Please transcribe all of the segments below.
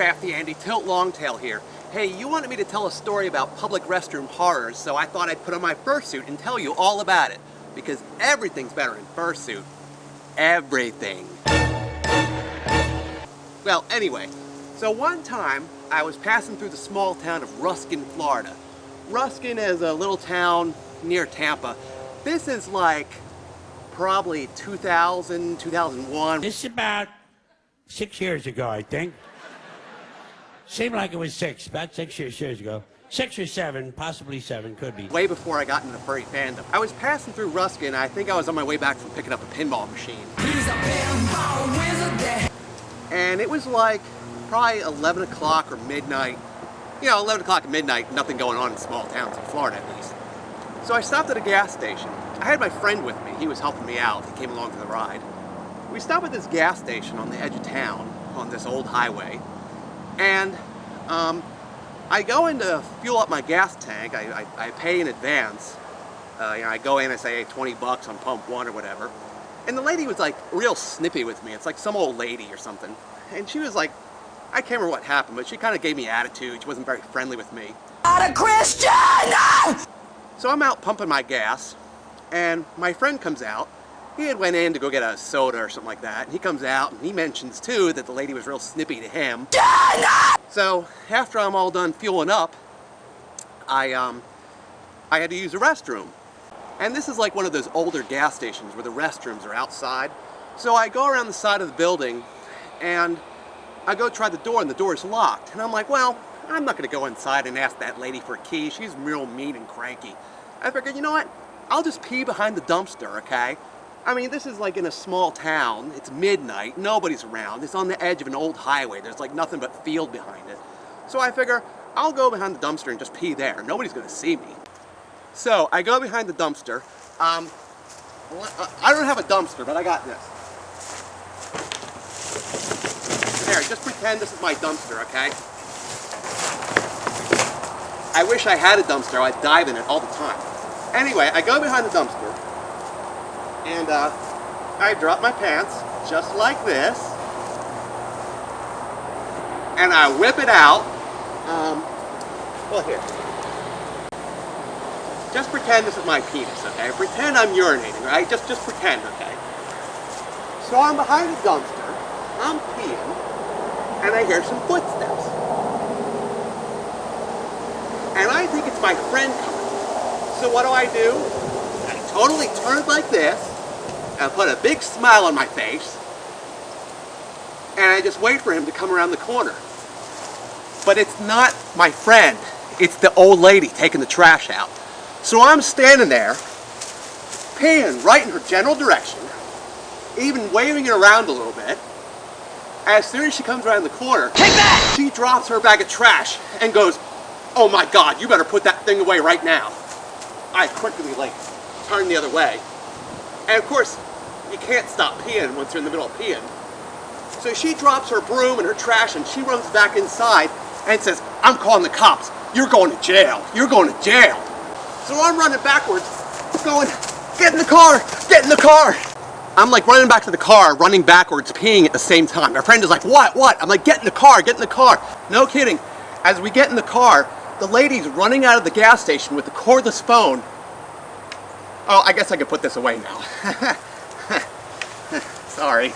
Crafty, Andy, Tilt Longtail here. Hey, you wanted me to tell a story about public restroom horrors, so I thought I'd put on my fursuit and tell you all about it. Because everything's better in fursuit. Everything. Well, anyway, so one time I was passing through the small town of Ruskin, Florida. Ruskin is a little town near Tampa. This is like probably 2000, 2001. This is about 6 years ago, I think. Seemed like it was about 6 years ago. 6 or 7, possibly 7, could be. Way before I got into furry fandom. I was passing through Ruskin. I think I was on my way back from picking up a pinball machine. He's a pinball wizard. And it was like probably 11 o'clock or midnight. You know, 11 o'clock at midnight, nothing going on in small towns in Florida at least. So I stopped at a gas station. I had my friend with me. He was helping me out. He came along for the ride. We stopped at this gas station on the edge of town on this old highway. And I go in to fuel up my gas tank. I pay in advance. You know, I go in, I say, hey, 20 bucks on pump 1 or whatever. And the lady was like real snippy with me. It's like some old lady or something. And she was like, I can't remember what happened, but she kind of gave me attitude. She wasn't very friendly with me. Not a Christian! So I'm out pumping my gas, and my friend comes out. He had went in to go get a soda or something like that. And he comes out and he mentions too that the lady was real snippy to him. So after I'm all done fueling up, I had to use the restroom. And this is like one of those older gas stations where the restrooms are outside. So I go around the side of the building and I go try the door and the door is locked. And I'm like, well, I'm not gonna go inside and ask that lady for a key. She's real mean and cranky. I figured, you know what? I'll just pee behind the dumpster, okay? I mean, this is like in a small town. It's midnight, nobody's around. It's on the edge of an old highway. There's like nothing but field behind it. So I figure, I'll go behind the dumpster and just pee there. Nobody's gonna see me. So I go behind the dumpster. I don't have a dumpster, but I got this. There, just pretend this is my dumpster, okay? I wish I had a dumpster. I'd dive in it all the time. Anyway, I go behind the dumpster. And I drop my pants, just like this, and I whip it out. Well, here. Just pretend this is my penis, okay? Pretend I'm urinating, right? Just pretend, okay? So I'm behind the dumpster, I'm peeing, and I hear some footsteps. And I think it's my friend coming. So what do? I totally turn like this, and put a big smile on my face, and I just wait for him to come around the corner. But it's not my friend, it's the old lady taking the trash out. So I'm standing there, peeing right in her general direction, even waving it around a little bit. As soon as she comes around the corner, take that! She drops her bag of trash and goes, oh my God, you better put that thing away right now. I quickly turn the other way. And of course, you can't stop peeing once you're in the middle of peeing. So she drops her broom and her trash and she runs back inside and says, I'm calling the cops. You're going to jail. You're going to jail. So I'm running backwards, going, get in the car, get in the car. I'm like running back to the car, running backwards, peeing at the same time. My friend is like, what? I'm like, get in the car, get in the car. No kidding. As we get in the car, the lady's running out of the gas station with the cordless phone. Oh, I guess I could put this away now. Sorry.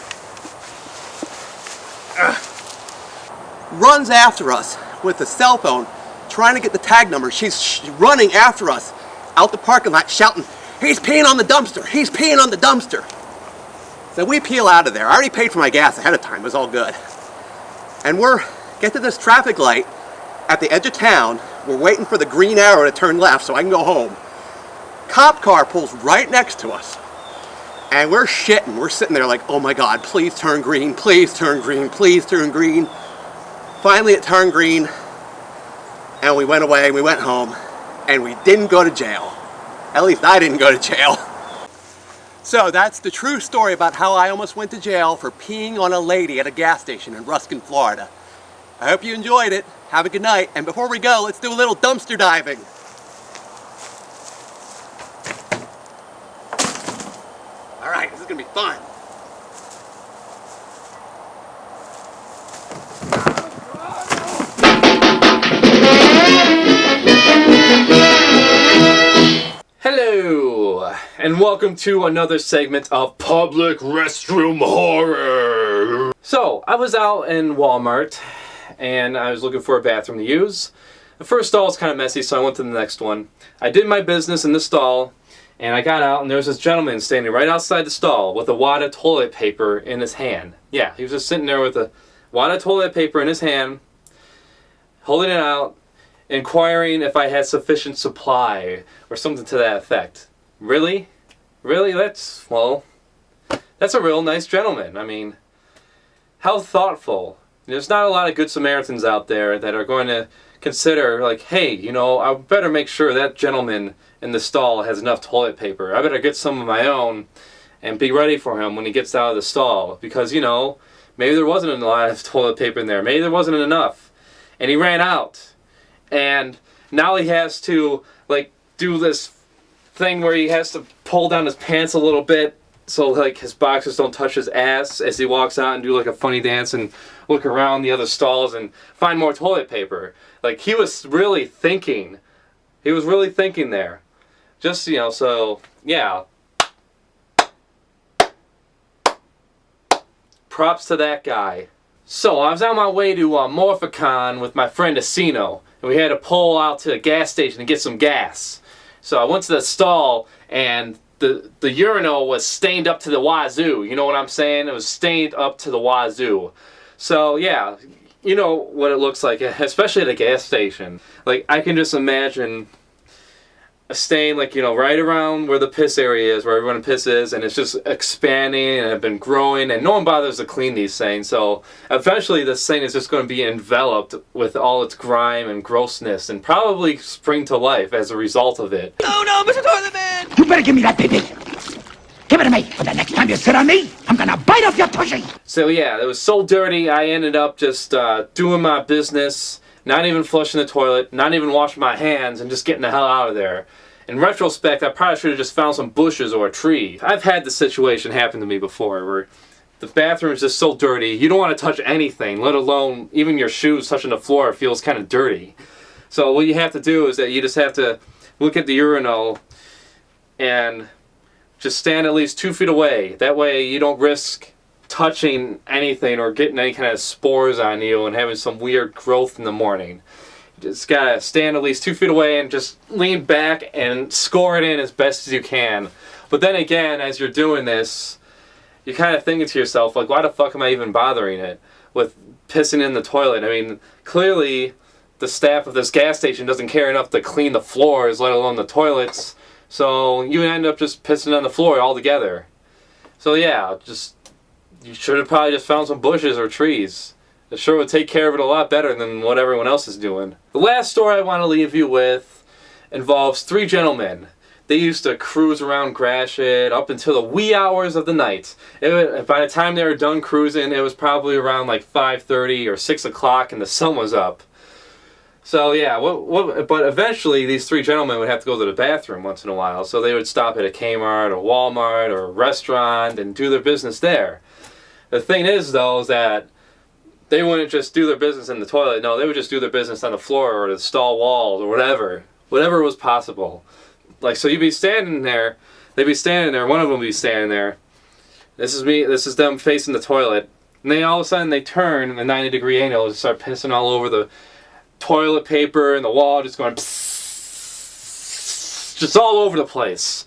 Runs after us with the cell phone, trying to get the tag number. She's running after us out the parking lot, shouting, he's peeing on the dumpster, he's peeing on the dumpster. So we peel out of there. I already paid for my gas ahead of time, it was all good. And get to this traffic light at the edge of town. We're waiting for the green arrow to turn left so I can go home. Cop car pulls right next to us. And we're shitting. We're sitting there like, oh my God, please turn green, please turn green, please turn green. Finally it turned green, and we went away, we went home, and we didn't go to jail. At least I didn't go to jail. So that's the true story about how I almost went to jail for peeing on a lady at a gas station in Ruskin, Florida. I hope you enjoyed it. Have a good night. And before we go, let's do a little dumpster diving. All right, this is gonna be fun. and welcome to another segment of Public Restroom Horror. So, I was out in Walmart, and I was looking for a bathroom to use. The first stall was kind of messy, so I went to the next one. I did my business in the stall, and I got out, and there was this gentleman standing right outside the stall with a wad of toilet paper in his hand. Yeah, he was just sitting there with a wad of toilet paper in his hand, holding it out, inquiring if I had sufficient supply, or something to that effect. Really? Really? That's a real nice gentleman. I mean, how thoughtful. There's not a lot of good Samaritans out there that are going to consider, like, hey, you know, I better make sure that gentleman in the stall has enough toilet paper. I better get some of my own and be ready for him when he gets out of the stall. Because, you know, maybe there wasn't a lot of toilet paper in there. Maybe there wasn't enough. And he ran out. And now he has to, like, do this thing where he has to pull down his pants a little bit so, like, his boxers don't touch his ass as he walks out and do, like, a funny dance and look around the other stalls and find more toilet paper. Like, he was really thinking. He was really thinking there. Just, you know, so, yeah. Props to that guy. So, I was on my way to Morphicon with my friend Asino, and we had to pull out to a gas station to get some gas. So I went to the stall, and the urinal was stained up to the wazoo. You know what I'm saying? It was stained up to the wazoo. So, yeah, you know what it looks like, especially at a gas station. Like, I can just imagine a stain, like, you know, right around where the piss area is, where everyone pisses, and it's just expanding and it's been growing, and no one bothers to clean these things. So eventually this thing is just going to be enveloped with all its grime and grossness and probably spring to life as a result of it. Oh no, Mr. Toilet Man! You better give me that baby. Give it to me, for the next time you sit on me, I'm gonna bite off your tushy. So yeah, it was so dirty, I ended up just doing my business, not even flushing the toilet, not even washing my hands, and just getting the hell out of there. In retrospect, I probably should have just found some bushes or a tree. I've had this situation happen to me before, where the bathroom is just so dirty, you don't want to touch anything, let alone even your shoes touching the floor feels kind of dirty. So what you have to do is that you just have to look at the urinal and just stand at least 2 feet away. That way you don't risk touching anything or getting any kind of spores on you and having some weird growth in the morning. You just gotta stand at least 2 feet away and just lean back and score it in as best as you can. But then again, as you're doing this, you're kind of thinking to yourself, like, why the fuck am I even bothering it with pissing in the toilet? I mean, clearly the staff of this gas station doesn't care enough to clean the floors, let alone the toilets. So you end up just pissing on the floor altogether. So yeah, you should have probably just found some bushes or trees. It sure would take care of it a lot better than what everyone else is doing. The last story I want to leave you with involves 3 gentlemen. They used to cruise around Gratiot up until the wee hours of the night. By the time they were done cruising, it was probably around like 5:30 or 6 o'clock and the sun was up. So yeah, but eventually these 3 gentlemen would have to go to the bathroom once in a while, so they would stop at a Kmart or Walmart or a restaurant and do their business there. The thing is, though, is that they wouldn't just do their business in the toilet. No, they would just do their business on the floor or the stall walls or whatever was possible. Like, so you'd be standing there, they'd be standing there, one of them would be standing there. This is them facing the toilet, and then all of a sudden they turn in a 90-degree angle and start pissing all over the toilet paper and the wall, just going psss, just all over the place.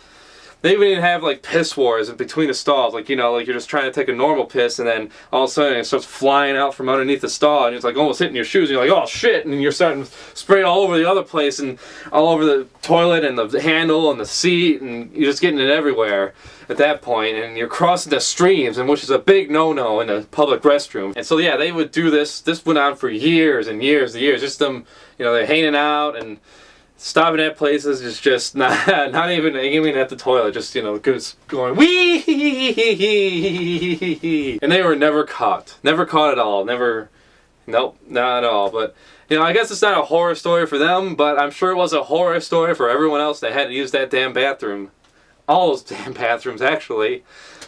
They even have like piss wars in between the stalls, like, you know, like you're just trying to take a normal piss and then all of a sudden it starts flying out from underneath the stall and it's like almost hitting your shoes and you're like, oh shit, and you're starting to spray all over the other place and all over the toilet and the handle and the seat, and you're just getting it everywhere at that point, and you're crossing the streams, and which is a big no-no in a public restroom. And so yeah, they would do this went on for years and years and years, just them, you know, they're hanging out and stopping at places is just not even aiming at the toilet, just, you know, going wee, and they were never caught at all, nope, not at all. But, you know, I guess it's not a horror story for them, but I'm sure it was a horror story for everyone else that had to use that damn bathroom, all those damn bathrooms actually.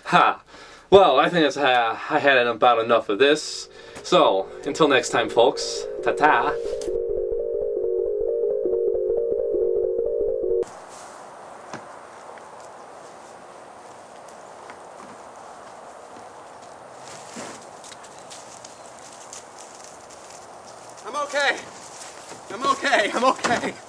Ha. Well, I think I had about enough of this. So until next time, folks, ta-ta. okay. I'm okay. I'm okay.